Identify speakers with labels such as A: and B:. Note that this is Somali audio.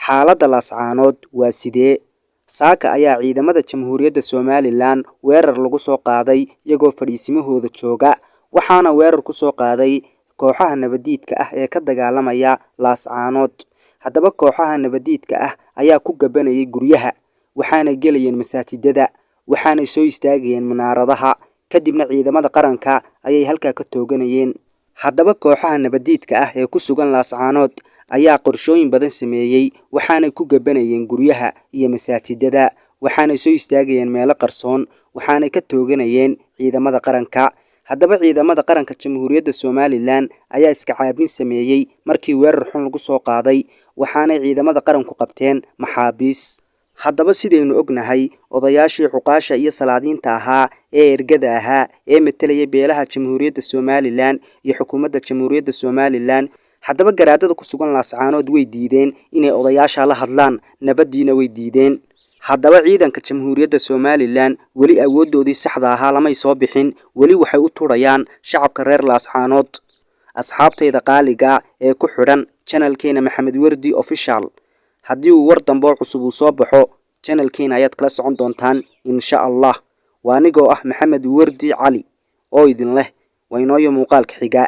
A: xaaladda Laascaanood waa sidee? Saaka ayaa ciidamada Jamhuuriyadda Somaliland weerar lagu soo qaaday iyagoo fadhiisimahooda jooga, waxaana weerar ku soo qaaday kooxaha nabadiidka ah ee ka dagaalamaya Laascaanood. Haddaba kooxaha nabadiidka ah ayaa ku gabanayay guryaha, waxaana gelayeen masaajidada, waxaana soo istaagayeen munaaradaha, kadibna ciidamada qaranka ayay halkaa ka tooganayeen. Haddaba kooxaha nabadiidka ah ee ku sugan Laascaanood ayaa qorshooyin badan sameeyay, waxaana ku gabanayeen guryaha iyo masaajidada, waxaana soo istaagayeen meelo qarsoon, waxaana ka tooganayeen ciidamada qaranka. Haddaba ciidamada qaranka Jamhuuriyadda Somaliland ayaa iska caabin sameeyay markii weerar xun lagu soo qaaday, waxaana ciidamada qaranku qabteen maxaabiis. Haddaba sidaynu ognahay, odayaashii xuqaasha iyo salaadiinta ahaa ee ergada ahaa ee metelaya beelaha Jamhuuriyadda Somaliland iyo xukuumadda Jamhuuriyadda Somaliland, haddaba garaadada ku sugan Laascaanood way diideen inay odayaasha la hadlaan, nabadiina way diideen. Haddaba ciidanka Jamhuuriyadda Somaliland weli awoodoodii saxda ahaa lamay soo bixin, weli waxay u turayaan shacabka reer Laascaanood. Asxaabtayda qaaliga ee ku xidhan channelkeena Maxamed Wardi Official, haddii uu war dambe cusub uu soo baxo, channelkeena ayaad kala socon doontaan insha Allah. Waa anigoo ah Maxamed Wardi Cali oo idin leh, waa inoo muuqaalka xiga.